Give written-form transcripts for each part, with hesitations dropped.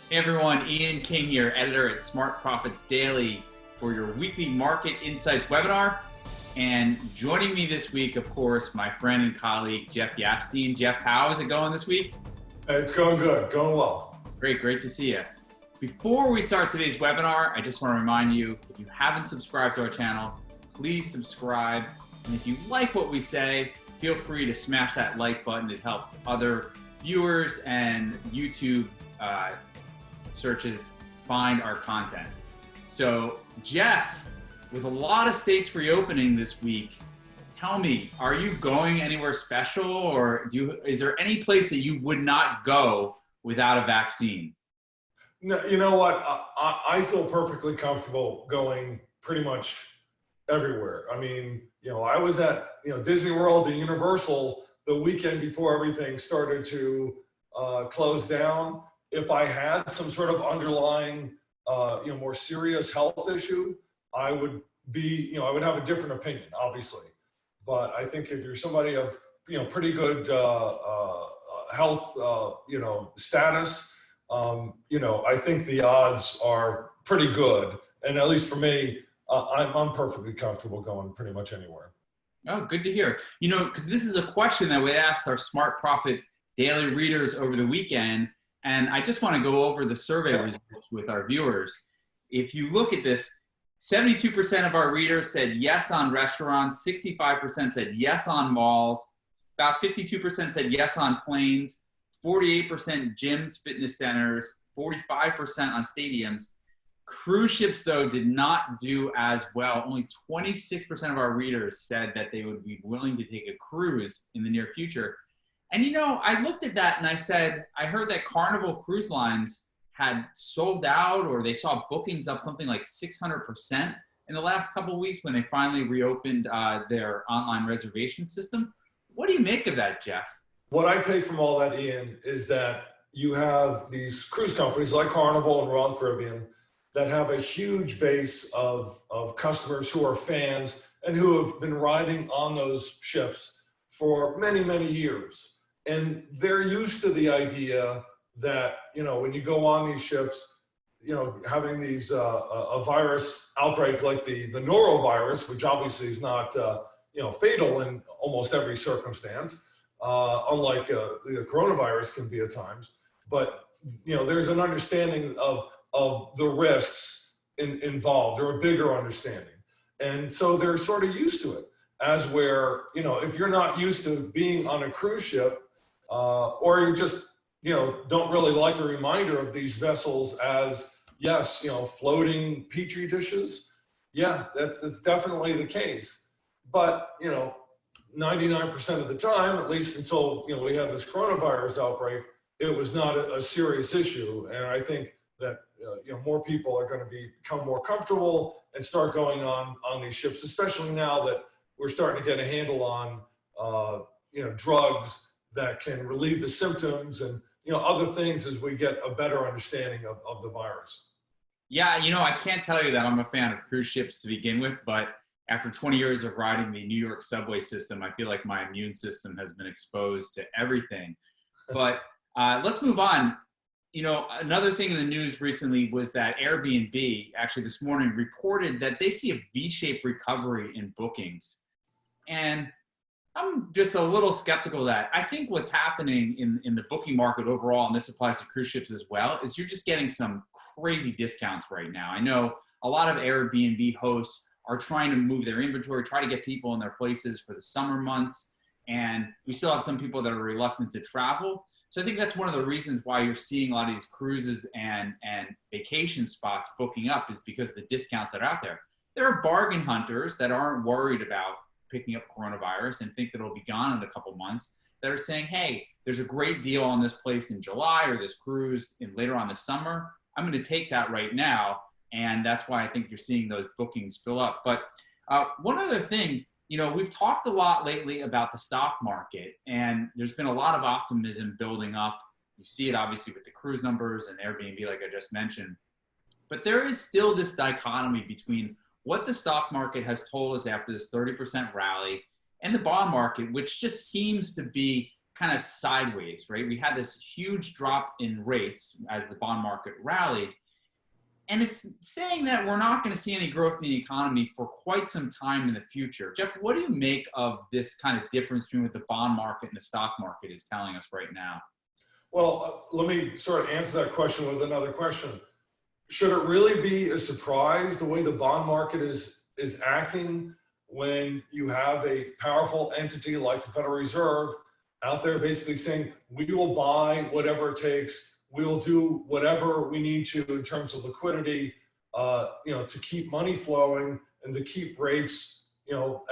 Hey everyone, Ian King here, editor at Smart Profits Daily for your weekly market insights webinar. And joining me this week, of course, my friend and colleague, Jeff Yastine. Jeff, how is it going this week? It's going good, going well. Great to see you. Before we start today's webinar, I just want to remind you, if you haven't subscribed to our channel, please subscribe. And if you like what we say, feel free to smash that like button. It helps other viewers and YouTube searches find our content. So Jeff, with a lot of states reopening this week, tell me, are you going anywhere special, or is there any place that you would not go without a vaccine? No, you know what? I feel perfectly comfortable going pretty much everywhere. I mean, I was at Disney World and Universal the weekend before everything started to close down. If I had some sort of underlying, more serious health issue, I would have a different opinion, obviously. But I think if you're somebody of, pretty good health, status, I think the odds are pretty good. And at least for me, I'm perfectly comfortable going pretty much anywhere. Oh, good to hear. Because this is a question that we asked our Smart Profit Daily readers over the weekend. And I just want to go over the survey results with our viewers. If you look at this, 72% of our readers said yes on restaurants, 65% said yes on malls, about 52% said yes on planes, 48% gyms, fitness centers, 45% on stadiums. Cruise ships, though, did not do as well. Only 26% of our readers said that they would be willing to take a cruise in the near future. And I looked at that and I said, I heard that Carnival Cruise Lines had sold out, or they saw bookings up something like 600% in the last couple of weeks when they finally reopened their online reservation system. What do you make of that, Jeff? What I take from all that, Ian, is that you have these cruise companies like Carnival and Royal Caribbean that have a huge base of customers who are fans and who have been riding on those ships for many, many years. And they're used to the idea that, when you go on these ships, having these, a virus outbreak like the norovirus, which obviously is not, fatal in almost every circumstance, unlike the coronavirus can be at times. But, there's an understanding of the risks involved, or a bigger understanding. And so they're sort of used to it, as where, if you're not used to being on a cruise ship, or you just, don't really like the reminder of these vessels as, yes, floating petri dishes. Yeah, that's definitely the case. But, 99% of the time, at least until, we had this coronavirus outbreak, it was not a serious issue. And I think that, more people are going to become more comfortable and start going on these ships, especially now that we're starting to get a handle on, drugs that can relieve the symptoms and, other things as we get a better understanding of the virus. Yeah, I can't tell you that I'm a fan of cruise ships to begin with, but after 20 years of riding the New York subway system, I feel like my immune system has been exposed to everything. But let's move on. Another thing in the news recently was that Airbnb, actually this morning, reported that they see a V-shaped recovery in bookings. And I'm just a little skeptical of that. I think what's happening in the booking market overall, and this applies to cruise ships as well, is you're just getting some crazy discounts right now. I know a lot of Airbnb hosts are trying to move their inventory, try to get people in their places for the summer months. And we still have some people that are reluctant to travel. So I think that's one of the reasons why you're seeing a lot of these cruises and vacation spots booking up, is because of the discounts that are out there. There are bargain hunters that aren't worried about picking up coronavirus and think that it'll be gone in a couple months, that are saying, hey, there's a great deal on this place in July, or this cruise in later on this summer. I'm going to take that right now. And that's why I think you're seeing those bookings fill up. But one other thing, we've talked a lot lately about the stock market, and there's been a lot of optimism building up. You see it obviously with the cruise numbers and Airbnb, like I just mentioned. But there is still this dichotomy between what the stock market has told us after this 30% rally and the bond market, which just seems to be kind of sideways, right? We had this huge drop in rates as the bond market rallied. And it's saying that we're not going to see any growth in the economy for quite some time in the future. Jeff, what do you make of this kind of difference between what the bond market and the stock market is telling us right now? Well, let me sort of answer that question with another question. Should it really be a surprise the way the bond market is acting when you have a powerful entity like the Federal Reserve out there basically saying, we will buy whatever it takes, we will do whatever we need to in terms of liquidity, to keep money flowing and to keep rates,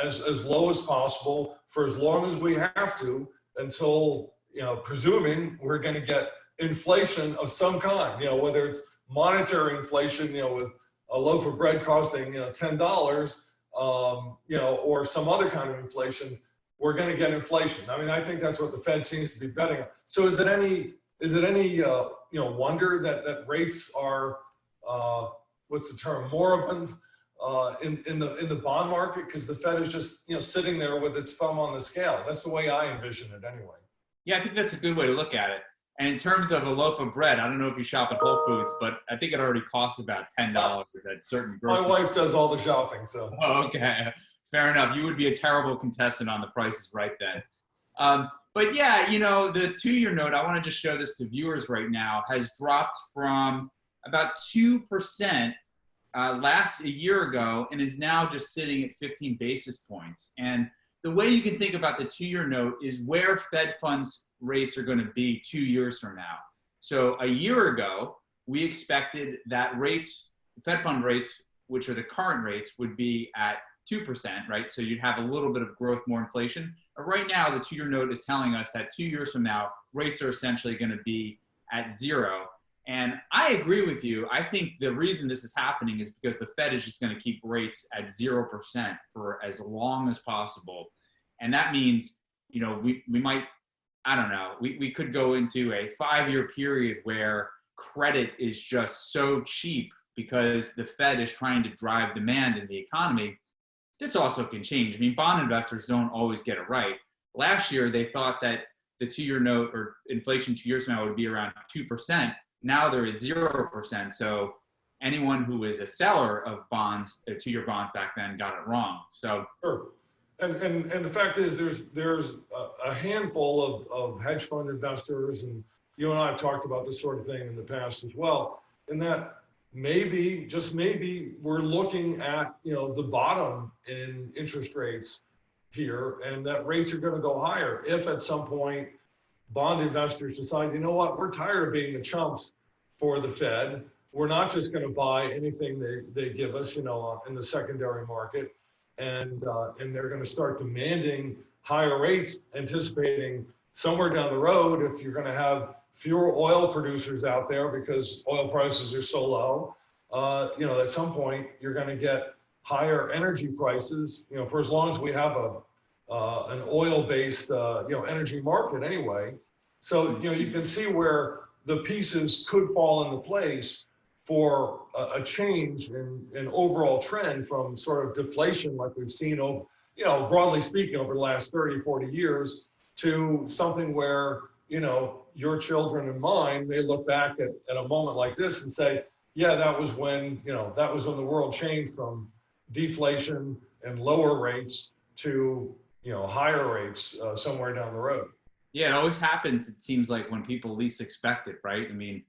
as low as possible for as long as we have to, until, presuming we're going to get inflation of some kind, whether it's monetary inflation, with a loaf of bread costing, $10, or some other kind of inflation, we're going to get inflation. I mean, I think that's what the Fed seems to be betting on. So is it any wonder that rates are, what's the term, moribund in the bond market? Because the Fed is just, sitting there with its thumb on the scale. That's the way I envision it anyway. Yeah, I think that's a good way to look at it. And in terms of a loaf of bread, I don't know if you shop at Whole Foods, but I think it already costs about $10 at certain grocery. My wife does all the shopping, so. Oh, okay, fair enough. You would be a terrible contestant on The Price is Right then. But yeah, the 2-year note, I want to just show this to viewers right now, has dropped from about 2% a year ago and is now just sitting at 15 basis points. And the way you can think about the 2-year note is where Fed funds rates are going to be 2 years from now. So a year ago, we expected that Fed fund rates, which are the current rates, would be at 2%, right? So you'd have a little bit of growth, more inflation. But right now, the 2-year note is telling us that 2 years from now, rates are essentially going to be at 0. And I agree with you. I think the reason this is happening is because the Fed is just going to keep rates at 0% for as long as possible. And that means, we might, I don't know, we could go into a 5-year period where credit is just so cheap because the Fed is trying to drive demand in the economy. This also can change. I mean, bond investors don't always get it right. Last year, they thought that the 2-year note or inflation 2 years from now would be around 2%. Now they're at 0%. So anyone who was a seller of bonds, 2-year bonds back then, got it wrong. So. Sure. And the fact is, there's a handful of hedge fund investors, and you and I have talked about this sort of thing in the past as well, in that maybe, just maybe, we're looking at, the bottom in interest rates here, and that rates are going to go higher if at some point bond investors decide, you know what, we're tired of being the chumps for the Fed. We're not just going to buy anything they give us, in the secondary market. And they're going to start demanding higher rates, anticipating somewhere down the road, if you're going to have fewer oil producers out there because oil prices are so low, at some point you're going to get higher energy prices, for as long as we have an oil-based, energy market anyway. So, you can see where the pieces could fall into place for a change in overall trend from sort of deflation like we've seen over, broadly speaking, over the last 30, 40 years, to something where, your children and mine may look back at a moment like this and say, yeah, that was when the world changed from deflation and lower rates to, higher rates somewhere down the road. Yeah, it always happens, it seems like, when people least expect it, right? I mean,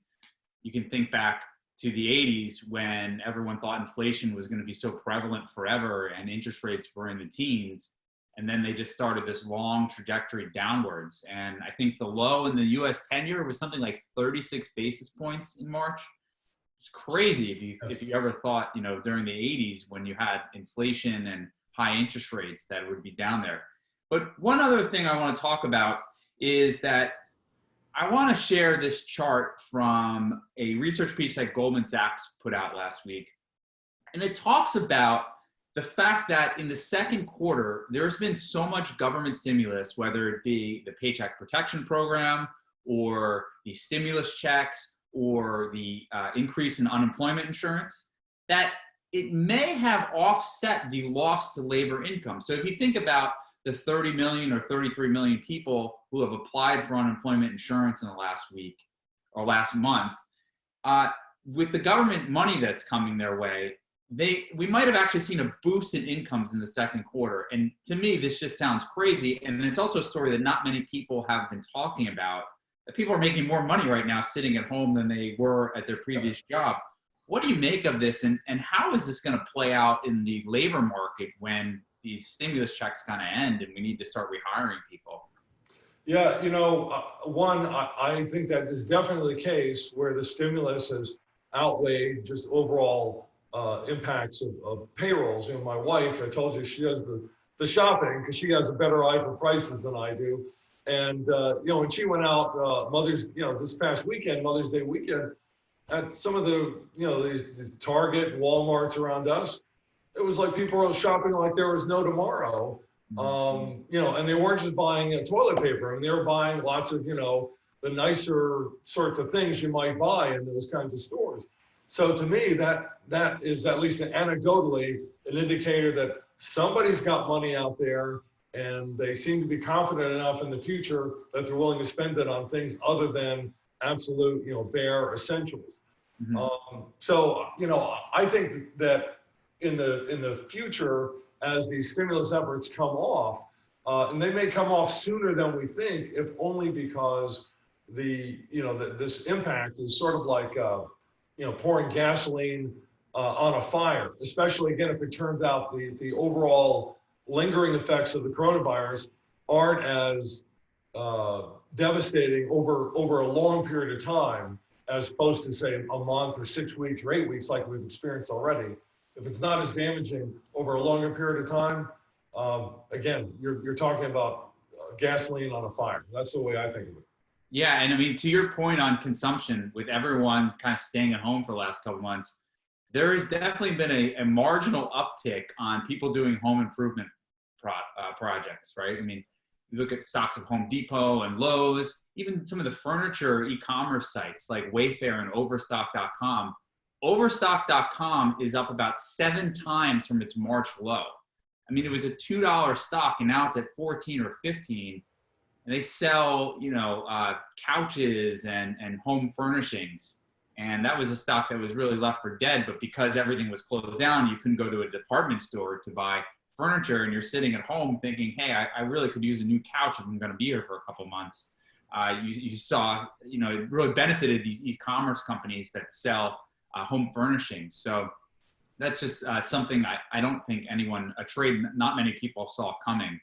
you can think back to the 80s when everyone thought inflation was going to be so prevalent forever and interest rates were in the teens. And then they just started this long trajectory downwards. And I think the low in the US 10-year was something like 36 basis points in March. It's crazy if you ever thought, during the 80s when you had inflation and high interest rates that it would be down there. But one other thing I want to talk about is that I want to share this chart from a research piece that Goldman Sachs put out last week. And it talks about the fact that in the second quarter, there's been so much government stimulus, whether it be the Paycheck Protection Program or the stimulus checks or the increase in unemployment insurance, that it may have offset the loss to labor income. So if you think about the 30 million or 33 million people who have applied for unemployment insurance in the last week or last month, with the government money that's coming their way, we might have actually seen a boost in incomes in the second quarter. And to me, this just sounds crazy. And it's also a story that not many people have been talking about, that people are making more money right now sitting at home than they were at their previous job. What do you make of this? And how is this going to play out in the labor market when these stimulus checks kind of end and we need to start rehiring people? Yeah, one, I think that is definitely the case where the stimulus has outweighed just overall impacts of payrolls. My wife, I told you, she does the shopping because she has a better eye for prices than I do. And, when she went out this past weekend, Mother's Day weekend, at some of the, these Target and Walmarts around us, it was like people were shopping like there was no tomorrow. And they weren't just buying toilet paper, and they were buying lots of, the nicer sorts of things you might buy in those kinds of stores. So to me, that is at least anecdotally an indicator that somebody's got money out there, and they seem to be confident enough in the future that they're willing to spend it on things other than absolute, bare essentials. I think that in the future, as these stimulus efforts come off, and they may come off sooner than we think, if only because this impact is sort of like pouring gasoline on a fire, especially again if it turns out the overall lingering effects of the coronavirus aren't as devastating over a long period of time, as opposed to say a month or 6 weeks or 8 weeks like we've experienced already. If it's not as damaging over a longer period of time, again, you're talking about gasoline on a fire. That's the way I think of it. Yeah, and I mean, to your point on consumption, with everyone kind of staying at home for the last couple of months, there has definitely been a marginal uptick on people doing home improvement projects, right? I mean, you look at stocks of Home Depot and Lowe's, even some of the furniture e-commerce sites like Wayfair and Overstock.com. Overstock.com is up about 7 times from its March low. I mean, it was a $2 stock, and now it's at 14 or 15. And they sell, couches and home furnishings. And that was a stock that was really left for dead. But because everything was closed down, you couldn't go to a department store to buy furniture, and you're sitting at home thinking, hey, I really could use a new couch if I'm going to be here for a couple months. You saw, it really benefited these e-commerce companies that sell home furnishings. So that's just something I don't think a trade not many people saw coming.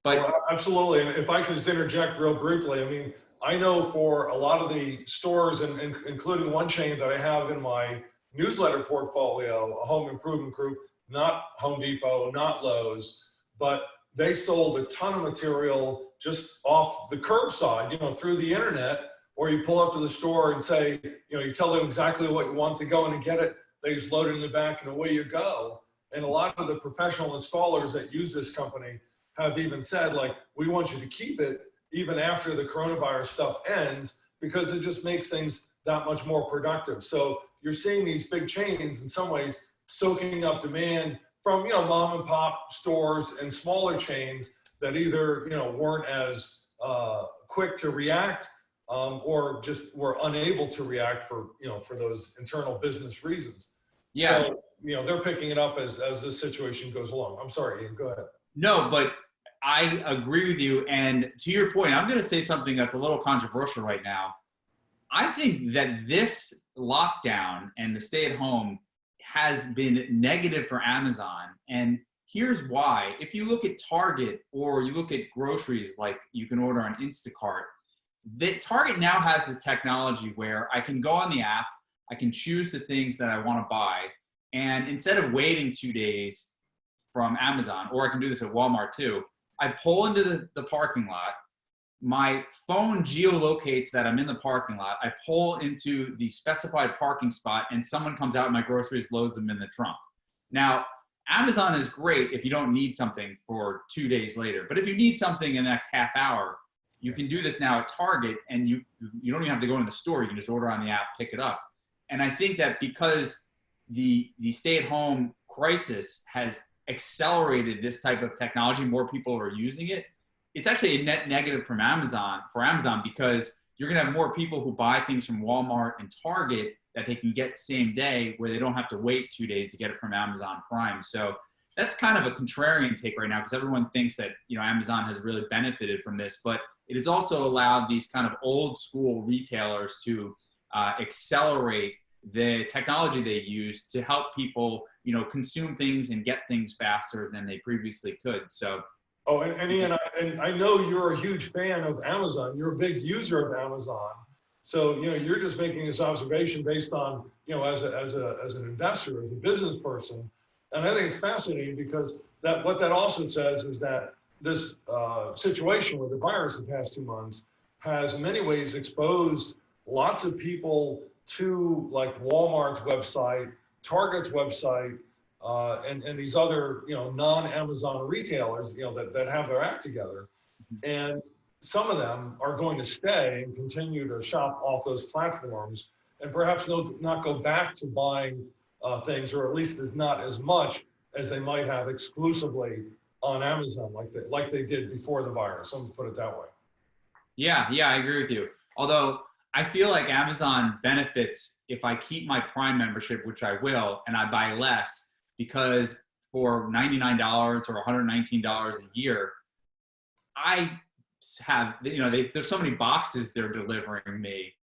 Well, absolutely. And if I could just interject real briefly, I mean, I know for a lot of the stores, and including one chain that I have in my newsletter portfolio, a home improvement group, not Home Depot, not Lowe's, but they sold a ton of material just off the curbside, through the internet, or you pull up to the store and say, you tell them exactly what you want to go in and get it. They just load it in the back and away you go. And a lot of the professional installers that use this company have even said, like, we want you to keep it even after the coronavirus stuff ends, because it just makes things that much more productive. So you're seeing these big chains in some ways soaking up demand from, mom and pop stores and smaller chains that either, weren't as quick to react or just were unable to react for those internal business reasons. Yeah. So, they're picking it up as this situation goes along. I'm sorry, Ian, go ahead. No, but I agree with you. And to your point, I'm going to say something that's a little controversial right now. I think that this lockdown and the stay at home has been negative for Amazon. And here's why. If you look at Target, or you look at groceries like you can order on Instacart, Target now has the technology where I can go on the app, I can choose the things that I want to buy. And instead of waiting 2 days from Amazon, or I can do this at Walmart too, I pull into the parking lot, my phone geolocates that I'm in the parking lot, I pull into the specified parking spot, and someone comes out with my groceries, loads them in the trunk. Now, Amazon is great if you don't need something for 2 days later, but if you need something in the next half hour, you can do this now at Target, and you don't even have to go in the store, you can just order on the app, pick it up. And I think that because the stay-at-home crisis has accelerated this type of technology, more people are using it, it's actually a net negative from Amazon, because you're going to have more people who buy things from Walmart and Target that they can get same day, where they don't have to wait 2 days to get it from Amazon Prime. So that's kind of a contrarian take right now, because everyone thinks that, you know, Amazon has really benefited from this, but it has also allowed these kind of old school retailers to accelerate the technology they use to help people, you know, consume things and get things faster than they previously could. So, oh, and Ian, I know you're a huge fan of Amazon. You're a big user of Amazon. So, you know, you're just making this observation based on, you know, as an investor, as a business person. And I think it's fascinating, because what that also says is that this situation with the virus the past 2 months has in many ways exposed lots of people to, like, Walmart's website, Target's website, and these other, you know, non-Amazon retailers, you know, that have their act together. And some of them are going to stay and continue to shop off those platforms, and perhaps not go back to buying things, or at least there's not as much as they might have exclusively on Amazon, like they did before the virus. Let me put it that way. yeah, I agree with you. Although I feel like Amazon benefits if I keep my Prime membership, which I will, and I buy less, because for $99 or $119 a year, I have, you know, there's so many boxes they're delivering me.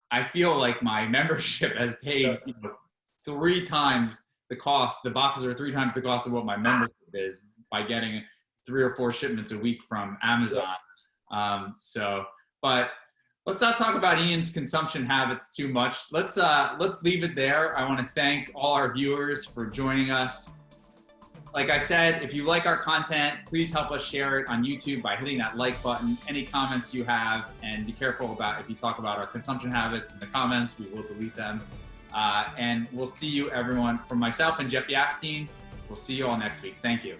I feel like my membership has paid, you know, 3 times the cost. The boxes are 3 times the cost of what my membership is, by getting 3 or 4 shipments a week from Amazon. But let's not talk about Ian's consumption habits too much. Let's leave it there. I want to thank all our viewers for joining us. Like I said, if you like our content, please help us share it on YouTube by hitting that like button. Any comments you have, and be careful about if you talk about our consumption habits in the comments, we will delete them. And we'll see you, everyone. From myself and Jeff Yastine, we'll see you all next week. Thank you.